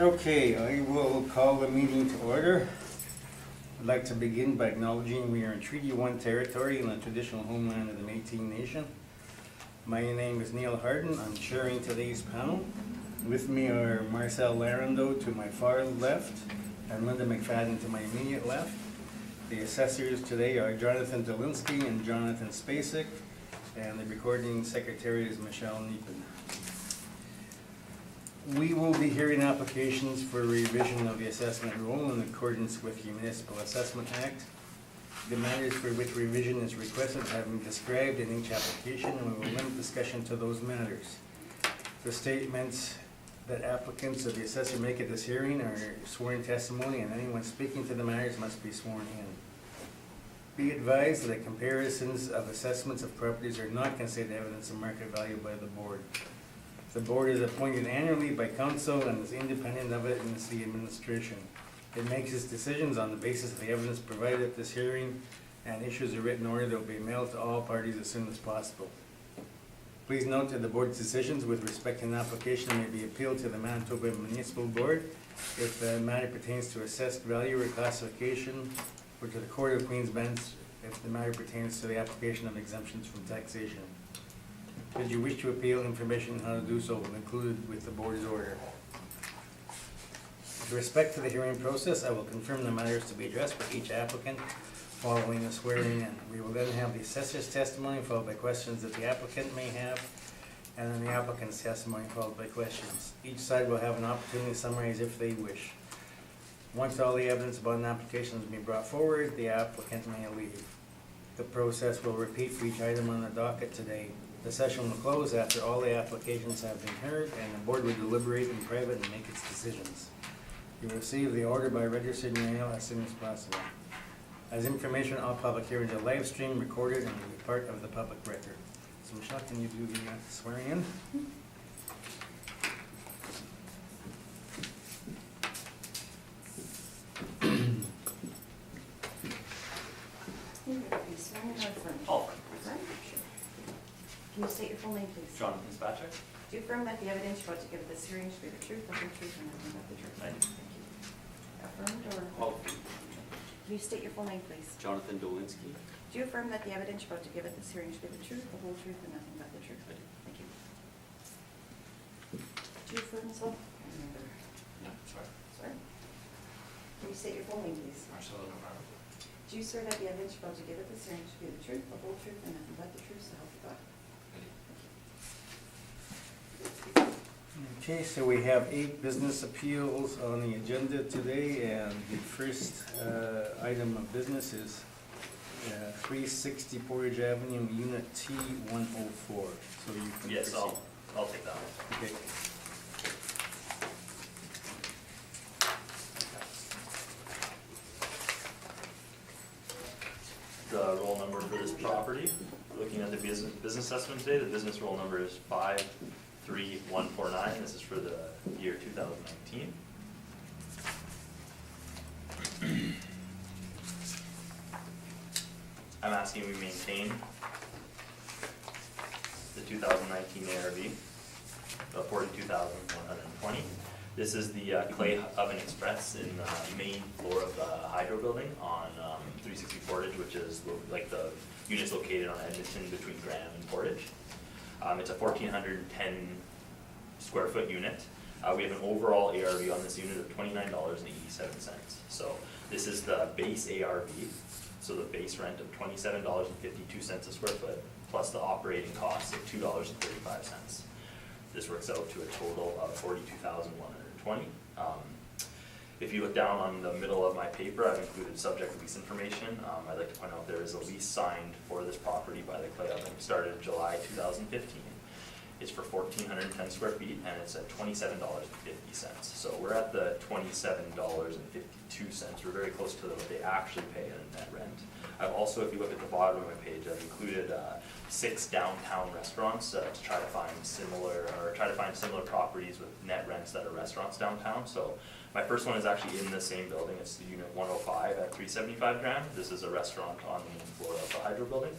Okay, I will call the meeting to order. I'd like to begin by acknowledging we are in Treaty 1 territory in the traditional homeland of the Métis Nation. My name is Neil Harden. I'm chairing today's panel. With me are Marcel Larando to my far left and Linda McFadden to my immediate left. The assessors today are Jonathan Dolinsky and Jonathan Spacek, and the recording secretary is Michelle Neepin. We will be hearing applications for revision of the assessment rule in accordance with the Municipal Assessment Act. The matters for which revision is requested have been described in each application, and we will limit discussion to those matters. The statements that applicants of the assessor make at this hearing are sworn testimony, and anyone speaking to the matters must be sworn in. Be advised that comparisons of assessments of properties are not considered evidence of market value by the board. The board is appointed annually by council and is independent of it in the city administration. It makes its decisions on the basis of the evidence provided at this hearing and issues a written order that will be mailed to all parties as soon as possible. Please note that the board's decisions with respect to an application may be appealed to the Manitoba Municipal Board if the matter pertains to assessed value or classification, or to the Court of Queen's Bench if the matter pertains to the application of exemptions from taxation. Should you wish to appeal, information on how to do so will be included with the board's order. With respect to the hearing process, I will confirm the matters to be addressed for each applicant following the swearing in. We will then have the assessor's testimony followed by questions that the applicant may have, and then the applicant's testimony followed by questions. Each side will have an opportunity to summarize if they wish. Once all the evidence about an application has been brought forward, the applicant may leave. The process will repeat for each item on the docket today. The session will close after all the applications have been heard, and the board will deliberate in private and make its decisions. You will receive the order by registered mail as soon as possible. As information, all public hearings are live streamed, recorded, and will be part of the public record. So Michelle, can you do the swearing in? Can you state your full name, please? Jonathan Spacek. Do you affirm that the evidence you're about to give at this hearing should be the truth, the whole truth, and nothing but the truth? I do. Thank you. Affirmed or? Oh, Can you state your full name, please? Jonathan Dolinsky. Do you affirm that the evidence you're about to give at this hearing should be the truth, the whole truth, and nothing but the truth? I do. Thank you. Do you affirm as well? No, sorry. Sorry. Can you state your full name, please? Marcel Larando. Do you swear that the evidence you're about to give at this hearing should be the truth, the whole truth, and nothing but the truth, so help you God? Okay, so we have 8 business appeals on the agenda today, and the first item of business is 360 Portage Avenue, Unit T104. So you can Yes, proceed. I'll take that one. Okay. The roll number for this property, looking at the business assessment today, the business roll number is 53149. This is for the year 2019. I'm asking we maintain the 2019 ARV of 42,120. This is the clay oven express in the main floor of the hydro building on 360 Portage, which is like the units located on Edmonton between Graham and Portage. It's a 1,410 square foot unit. We have an overall ARV on this unit of $29.87. So this is the base ARV, so the base rent of $27.52 a square foot, plus the operating costs of $2.35. This works out to a total of $42,120. If you look down on the middle of my paper, I've included subject lease information. I'd like to point out there is a lease signed for this property by the clay oven. Started in July 2015. It's for 1,410 square feet, and it's at $27.50. So we're at the $27.52. We're very close to what they actually pay in net rent. I've also, if you look at the bottom of my page, I've included 6 downtown restaurants to try to find similar properties with net rents that are restaurants downtown. So my first one is actually in the same building. It's the unit 105 at $375 grand. This is a restaurant on the main floor of the hydro building.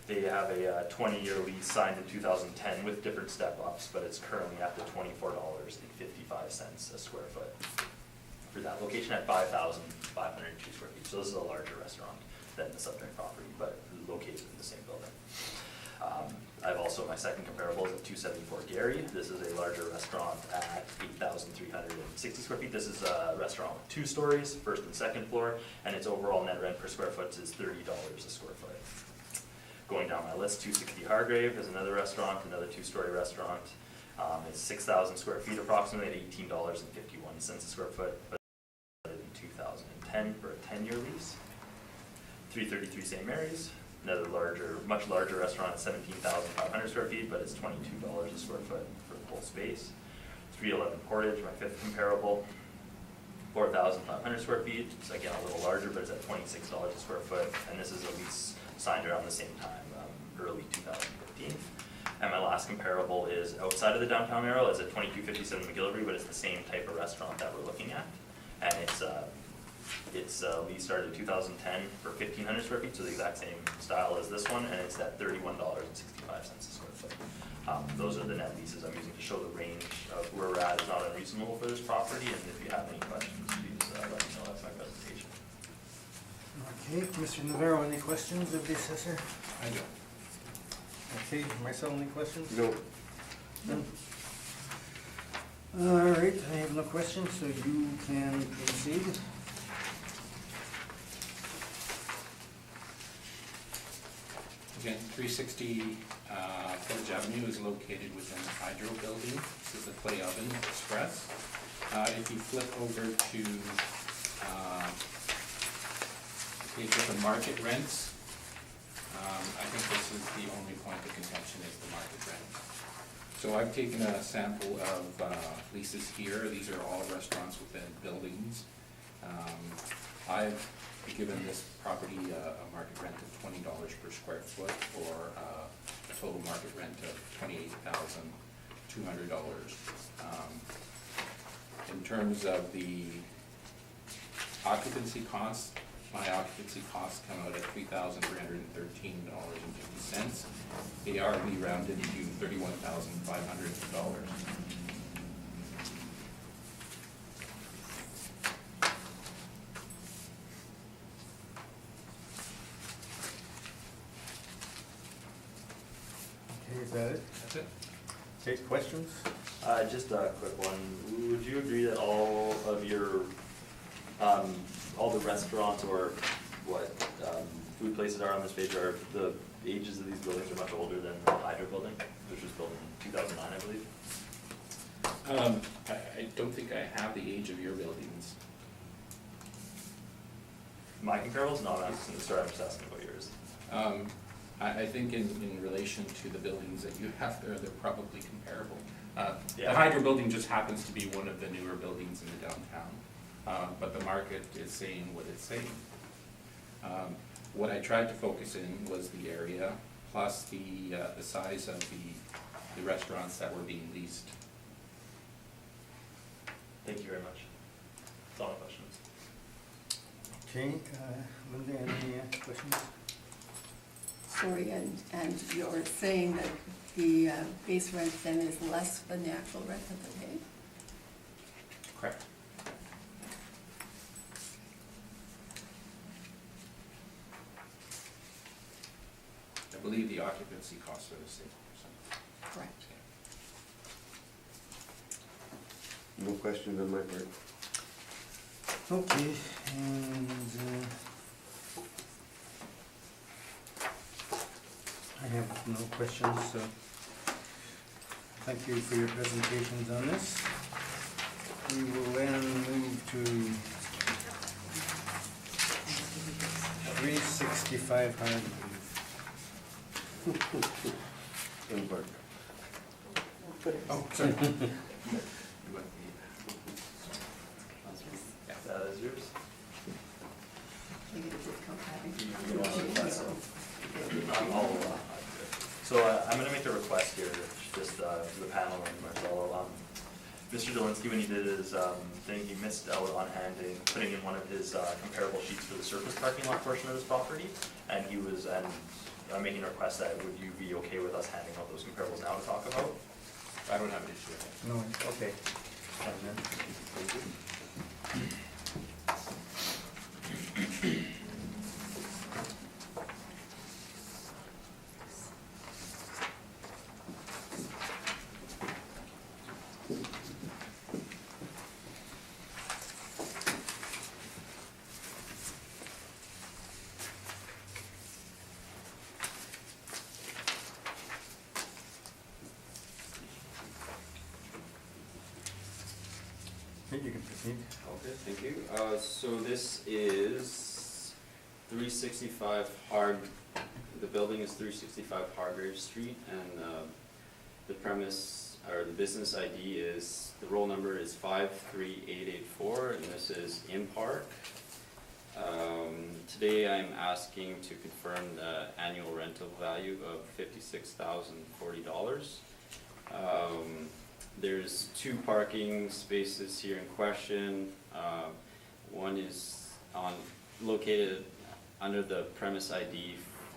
They have a 20-year lease signed in 2010 with different step-ups, but it's currently at the $24.55 a square foot for that location at 5,502 square feet. So this is a larger restaurant than the subject property, but located in the same building. I've also, my second comparable is at 274 Gary. This is a larger restaurant at 8,360 square feet. This is a restaurant with 2 stories, first and second floor, and its overall net rent per square foot is $30 a square foot. Going down my list, 260 Hargrave is another restaurant, another 2-story restaurant. It's 6,000 square feet approximately at $18.51 a square foot, but in 2010 for a 10-year lease. 333 St. Mary's, another larger, much larger restaurant at 17,500 square feet, but it's $22 a square foot for the whole space. 311 Portage, my fifth comparable, 4,500 square feet. It's again a little larger, but it's at $26 a square foot, and this is a lease signed around the same time, early 2015. And my last comparable is outside of the downtown area. It's at 2257 McGillivray, but it's the same type of restaurant that we're looking at, and its lease started in 2010 for 1,500 square feet, so the exact same style as this one, and it's at $31.65 a square foot. Those are the net leases I'm using to show the range of where we're at is not unreasonable for this property, and if you have any questions, please let me know. That's my presentation. Okay, Mr. Navarro, any questions of the assessor? I don't. Okay, Marcel, any questions? No. None? All right, I have no questions, so you can proceed. Again, 360 Portage Avenue is located within the Hydro building. This is the Clay Oven Express. If you flip over to page of the market rents, I think this is the only point of contention is the market rent. So I've taken a sample of leases here. These are all restaurants within buildings. I've given this property a market rent of $20 per square foot, or a total market rent of $28,200. In terms of the occupancy costs, my occupancy costs come out at $3,313.50. The ARV rounded to $31,500. Okay, is that it? That's it. Okay, questions? Just a quick one. Would you agree that all of your, all the restaurants or food places are on this page, are the ages of these buildings are much older than the Hydro building, which was built in 2009, I believe? I don't think I have the age of your buildings. My comparables? No, I'm asking, sorry, I'm just asking about yours. I think in relation to the buildings that you have there, they're probably comparable. Yeah. The Hydro building just happens to be one of the newer buildings in the downtown, but the market is saying what it's saying. What I tried to focus in was the area, plus the size of the restaurants that were being leased. Thank you very much. That's all my questions. Okay, Linda, any questions? Sorry, and you're saying that the base rent then is less than the actual rent that they pay? Correct. I believe the occupancy costs are the same. Correct. No questions on my part. Okay, and I have no questions, so thank you for your presentations on this. We will then move to 365 Hargrave. Embark. Oh, sorry. That is yours. You get a discount having. You want to request it? So I'm going to make a request here, just for the panel and Marcelo. Mr. Dolinsky, when he did his thing, he missed out on putting in one of his comparable sheets for the surface parking lot portion of his property, and he was, and making a request that, would you be okay with us handing out those comparables now to talk about? I don't have an issue with it. No, okay. Fine then. You can proceed. Okay, thank you. So this is 365 the building is 365 Hargrave Street, and the premise, or the business ID is, the roll number is 53884, and this is Impark. Today I'm asking to confirm the annual rental value of $56,040. There's 2 parking spaces here in question. One is located under the premise ID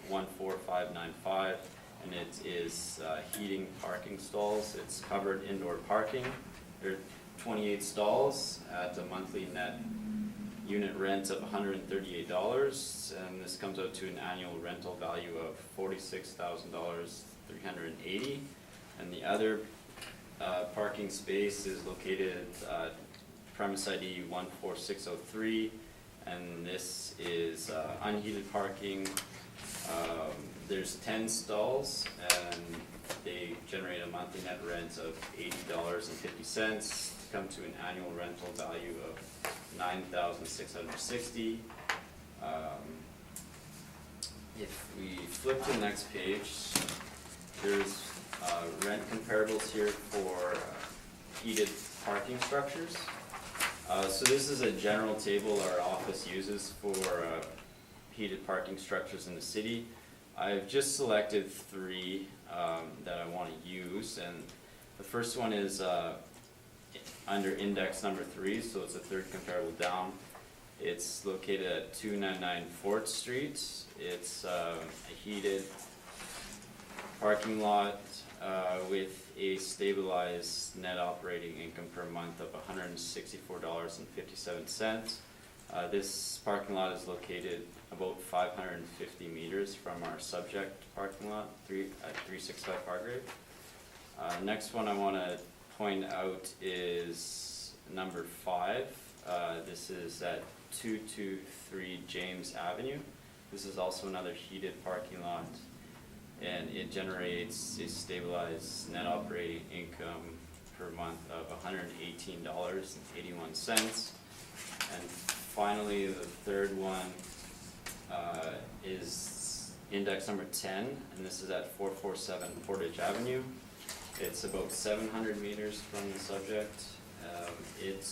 14595, and it is heating parking stalls. It's covered indoor parking. There are 28 stalls at a monthly net unit rent of $138, and this comes out to an annual rental value of $46,380. And the other parking space is located premise ID 14603, and this is unheated parking. There's 10 stalls, and they generate a monthly net rent of $80.50 to come to an annual rental value of $9,660. If we flip to the next page, there's rent comparables here for heated parking structures. So this is a general table our office uses for heated parking structures in the city. I've just selected 3 that I want to use, and the first one is under index number 3, so it's the 3rd comparable down. It's located at 299 4th Street. It's a heated parking lot with a stabilized net operating income per month of $164.57. This parking lot is located about 550 meters from our subject parking lot at 365 Hargrave. Next one I want to point out is number 5. This is at 223 James Avenue. This is also another heated parking lot, and it generates a stabilized net operating income per month of $118.81. And finally, the 3rd one is index number 10, and this is at 447 Portage Avenue. It's about 700 meters from the subject. It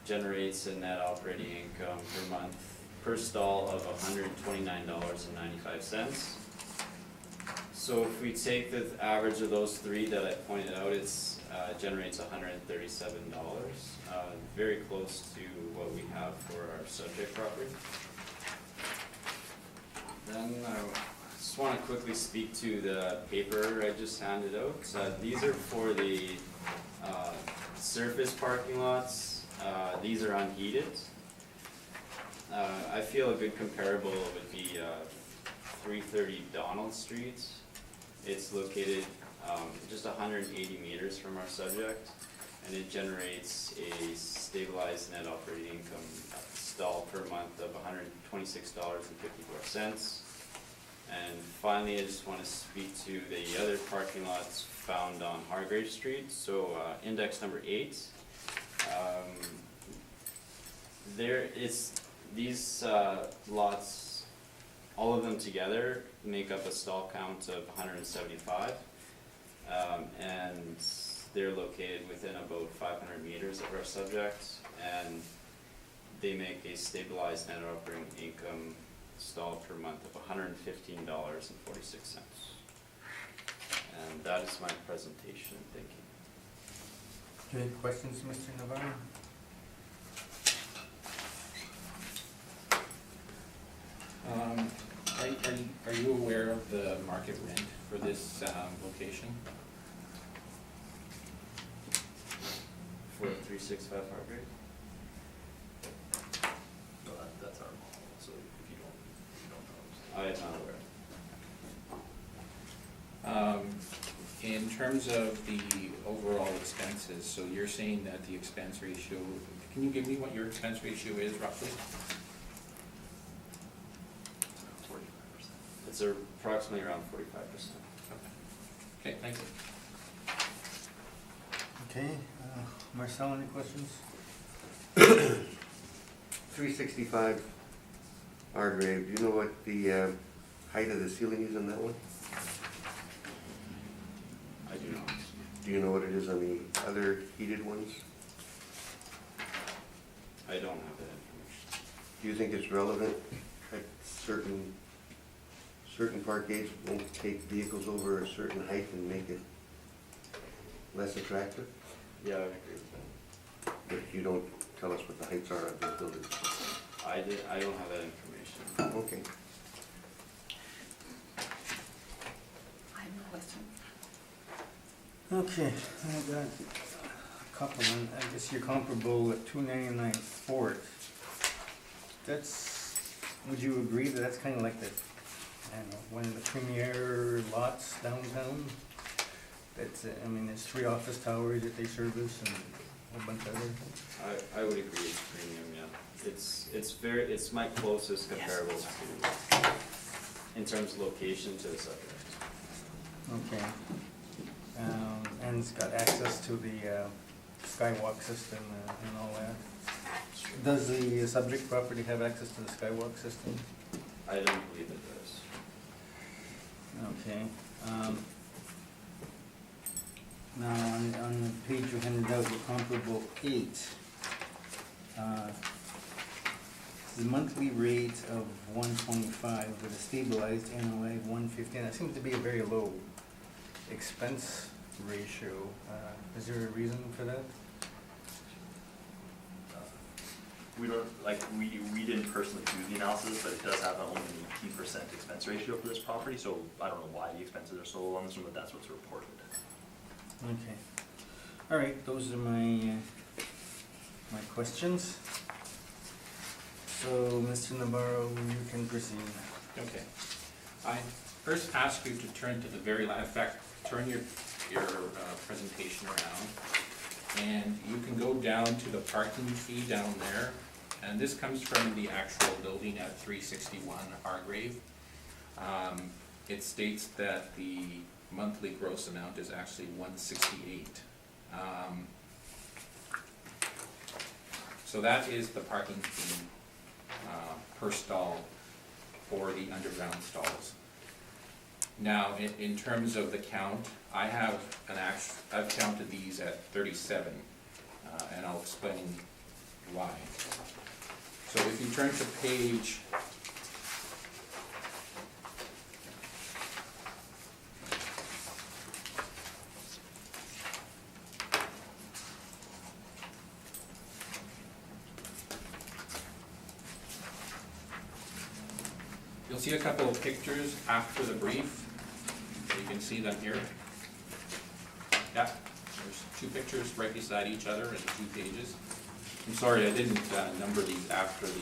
generates a net operating income per month per stall of $129.95. So if we take the average of those 3 that I pointed out, it's generates $137, very close to what we have for our subject property. Then I just want to quickly speak to the paper I just handed out. These are for the surface parking lots. These are unheated. I feel a good comparable would be 330 Donald Street. It's located just 180 meters from our subject, and it generates a stabilized net operating income stall per month of $126.54. And finally, I just want to speak to the other parking lots found on Hargrave Street. So index number 8. These lots, all of them together, make up a stall count of 175, and they're located within about 500 meters of our subject, and they make a stabilized net operating income stall per month of $115.46. And that is my presentation. Thank you. Any questions, Mr. Navarro? Are you for this location? For 365 Hargrave. No, that's our model, so if you don't know. I am not aware. In terms of the overall expenses, so you're saying that the expense ratio, can you give me what your expense ratio is roughly? 45%. It's approximately around 45%. Okay, thank you. Okay, Marcel, any questions? 365 Hargrave, do you know what the height of the ceiling is on that one? I do not. Do you know what it is on the other heated ones? I don't have that information. Do you think it's relevant that certain parkades won't take vehicles over a certain height and make it less attractive? Yeah, I would agree with that. But you don't tell us what the heights are of these buildings. I don't have that information. Okay. I have no question. Okay, I got a couple, and I guess you're comparable at 299 Fort. That's, would you agree that that's kind of like the, I don't know, one of the premier lots downtown? That's, I mean, there's 3 office towers that they service and a whole bunch of other. I would agree it's premium, yeah. It's my closest comparable to, in terms of location to the subject. Okay. And it's got access to the skywalk system and all that. Does the subject property have access to the skywalk system? I don't believe it does. Okay. Now, on the page you handed out, the comparable 8, the monthly rate of 125 with a stabilized NOI of 115, that seems to be a very low expense ratio. Is there a reason for that? We don't, like, we didn't personally do the analysis, but it does have only an 18% expense ratio for this property, so I don't know why the expenses are so low on this one, but that's what's reported. Okay. All right, those are my my questions. So, Mr. Navarro, you can proceed. Okay. I first ask you to turn to the very last, in fact, turn your presentation around. And you can go down to the parking fee down there. And this comes from the actual building at 361 Hargrave. It states that the monthly gross amount is actually 168. So that is the parking fee per stall for the underground stalls. Now, in terms of the count, I've counted these at 37, and I'll explain why. So if you turn to page you'll see a couple of pictures after the brief. You can see them here. Yeah, there's 2 pictures right beside each other in 2 pages. I'm sorry, I didn't number these after the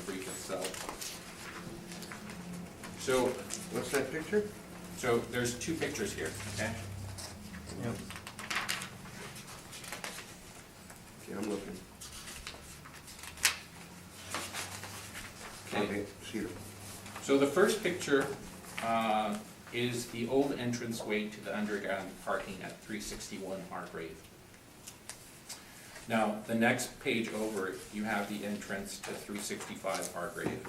brief itself. So, What's that picture? so there's 2 pictures here, okay? Yep. Okay, I'm looking. Okay. See them. So the first picture is the old entranceway to the underground parking at 361 Hargrave. Now, the next page over, you have the entrance to 365 Hargrave.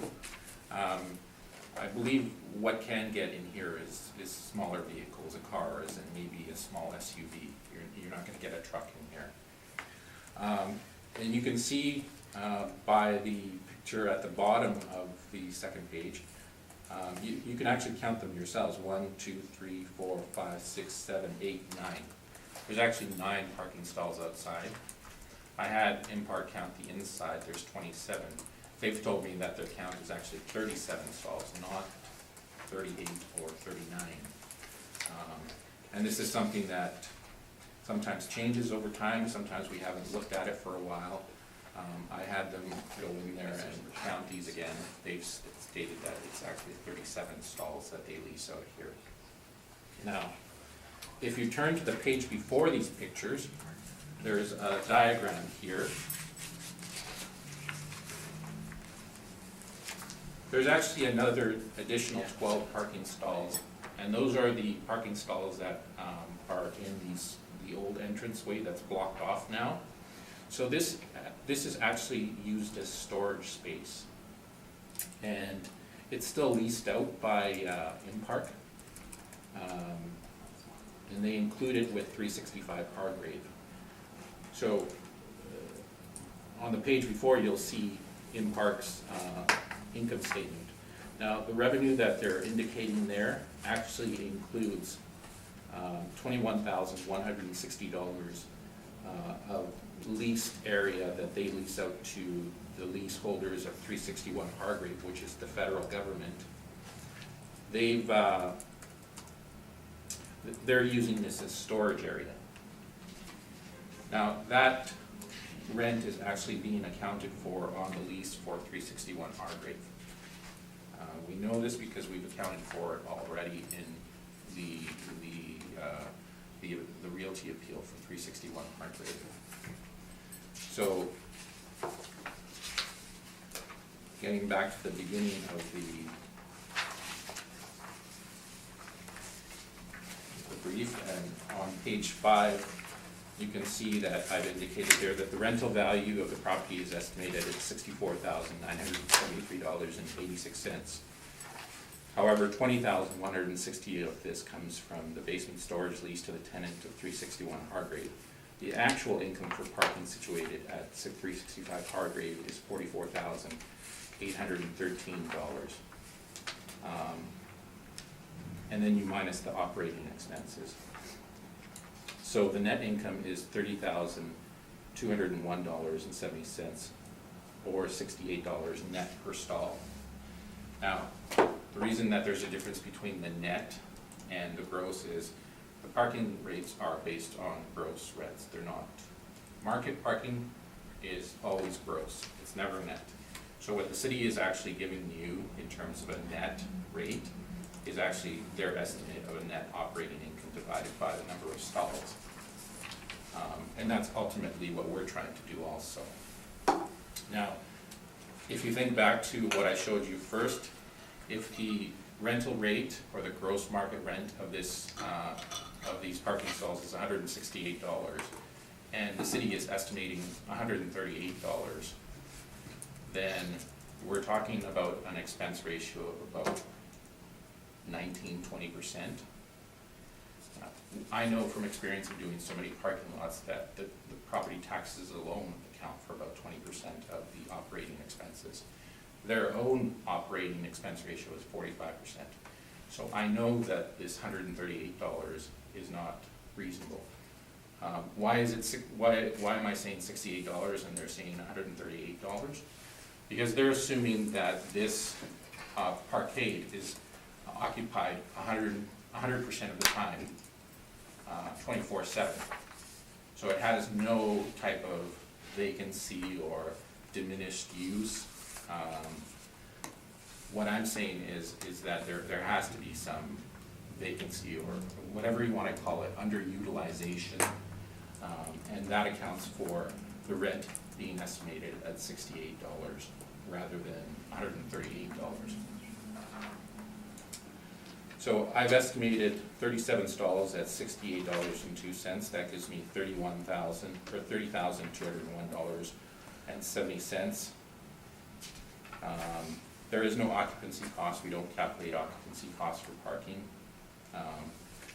I believe what can get in here is smaller vehicles, cars, and maybe a small SUV. You're not going to get a truck in here. And you can see by the picture at the bottom of the second page, you can actually count them yourselves. 1, 2, 3, 4, 5, 6, 7, 8, 9. There's actually 9 parking stalls outside. I had Impart count the inside, there's 27. They've told me that their count is actually 37 stalls, not 38 or 39. And this is something that sometimes changes over time, sometimes we haven't looked at it for a while. I had them go in there and count these again. They've stated that it's actually 37 stalls that they lease out here. Now, if you turn to the page before these pictures, there's a diagram here. There's actually another additional 12 parking stalls, and those are the parking stalls that are in the old entranceway that's blocked off now. So this is actually used as storage space, and it's still leased out by Impark, and they include it with 365 Hargrave. So on the page before, you'll see Impark's income statement. Now, the revenue that they're indicating there actually includes $21,160 of leased area that they lease out to the leaseholders of 361 Hargrave, which is the federal government. They're using this as storage area. Now, that rent is actually being accounted for on the lease for 361 Hargrave. We know this because we've accounted for it already in the realty appeal for 361 Hargrave. So, getting back to the beginning of the brief, and on page 5, you can see that I've indicated there that the rental value of the property is estimated at $64,973.86. However, $20,160 of this comes from the basement storage lease to the tenant of 361 Hargrave. The actual income for parking situated at 365 Hargrave is $44,813. And then you minus the operating expenses. So the net income is $30,201.70, or $68 net per stall. Now, the reason that there's a difference between the net and the gross is the parking rates are based on gross rents. They're not. Market parking is always gross. It's never net. So what the city is actually giving you in terms of a net rate is actually their estimate of a net operating income divided by the number of stalls. And that's ultimately what we're trying to do also. Now, if you think back to what I showed you first, if the rental rate or the gross market rent of this of these parking stalls is $168, and the city is estimating $138, then we're talking about an expense ratio of about 19-20%. I know from experience of doing so many parking lots that the property taxes alone account for about 20% of the operating expenses. Their own operating expense ratio is 45%. So I know that this $138 is not reasonable. Why am I saying $68 and they're saying $138? Because they're assuming that this parkade is occupied 100% of the time, 24/7. So it has no type of vacancy or diminished use. What I'm saying is that there has to be some vacancy, or whatever you want to call it, underutilization, and that accounts for the rent being estimated at $68 rather than $138. So I've estimated 37 stalls at $68.02. That gives me $30,201.70. There is no occupancy cost. We don't calculate occupancy costs for parking.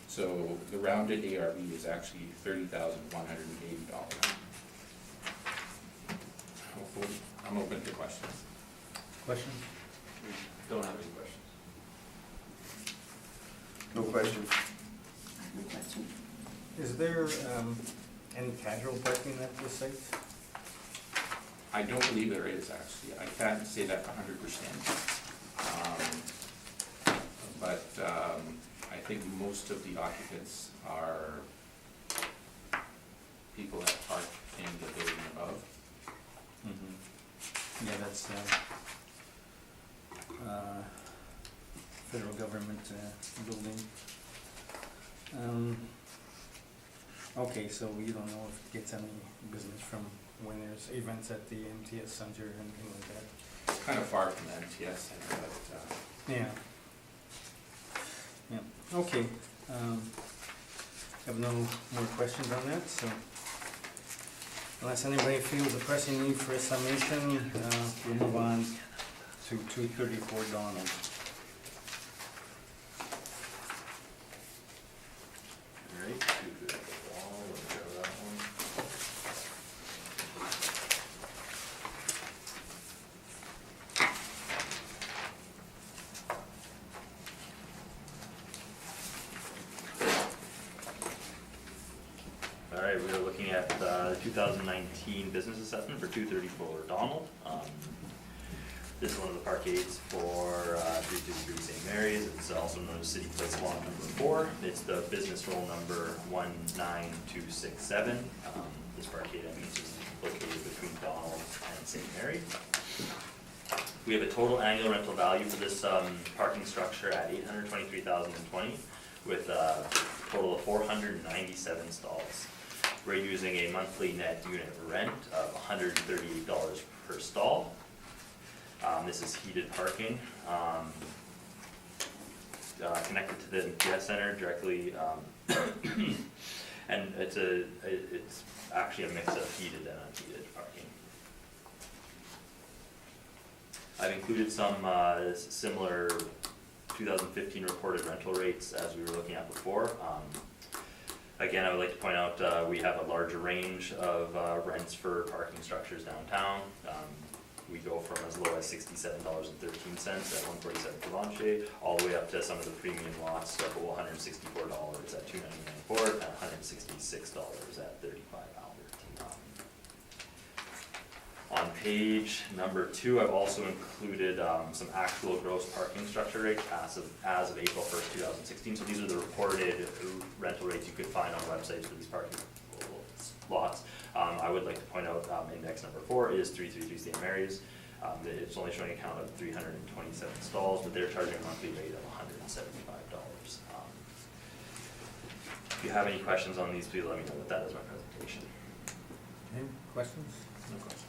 So the rounded ARV is actually $30,180. Hopefully, I'm open to questions. Questions? We don't have any questions. No questions? I have a question. Is there any casual parking at this site? I don't believe there is, actually. I can't say that 100%. But I think most of the occupants are people that park in the building above. Yeah, that's, federal government, building. Okay, so we don't know if it gets any business from when there's events at the MTS Center and anything like that. Kind of far from the MTS center, but, Yeah. Yeah, okay, have no more questions on that, so unless anybody feels a pressing need for a summation, we'll move on to 234 Donald. Alright, to the wall, we'll go that one. Alright, we are looking at the 2019 business assessment for 234 Donald. This is one of the parkades for 333 St. Mary's. It's also known as City Place Lot number 4. It's the business roll number 19267. This parkade, I mean, is located between Donald and St. Mary. We have a total annual rental value for this parking structure at $823,020 with a total of 497 stalls. We're using a monthly net unit rent of $138 per stall. This is heated parking, connected to the MTS Center directly, and it's actually a mix of heated and unheated parking. I've included some similar 2015 reported rental rates as we were looking at before. Again, I would like to point out we have a larger range of rents for parking structures downtown. We go from as low as $67.13 at 147 Provencher, all the way up to some of the premium lots that go $164 at 299 Fort and $166 at 35 Albert. On page number 2, I've also included some actual gross parking structure rates as of April 1st, 2016. So these are the reported rental rates you could find on websites for these parking lots. I would like to point out index number 4 is 333 St. Mary's. It's only showing a count of 327 stalls, but they're charging a monthly rate of $175. If you have any questions on these, please let me know. But that is my presentation. Any questions? No questions.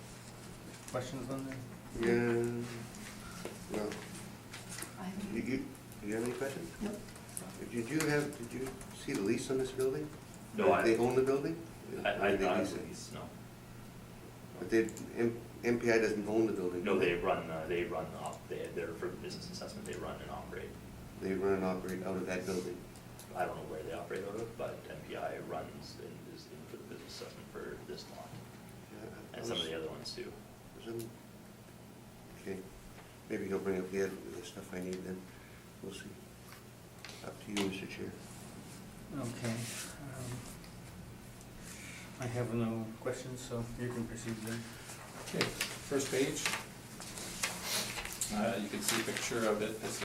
Questions on that? Yeah, no. I have Do you have any questions? no. Did you see the lease on this building? No, They own the building? I Or they thought lease it? please, no. But MPI doesn't own the building? No, do they're for business assessment, they run and operate. They run and operate out of that building? I don't know where they operate out of, but MPI runs and is in for the business assessment for this lot, Yeah, and some of the other ones too. Okay, maybe he'll bring up the stuff I need then, we'll see. Up to you, Mr. Chair. Okay. I have no questions, so you can proceed then. okay, first page. You can see a picture of it. This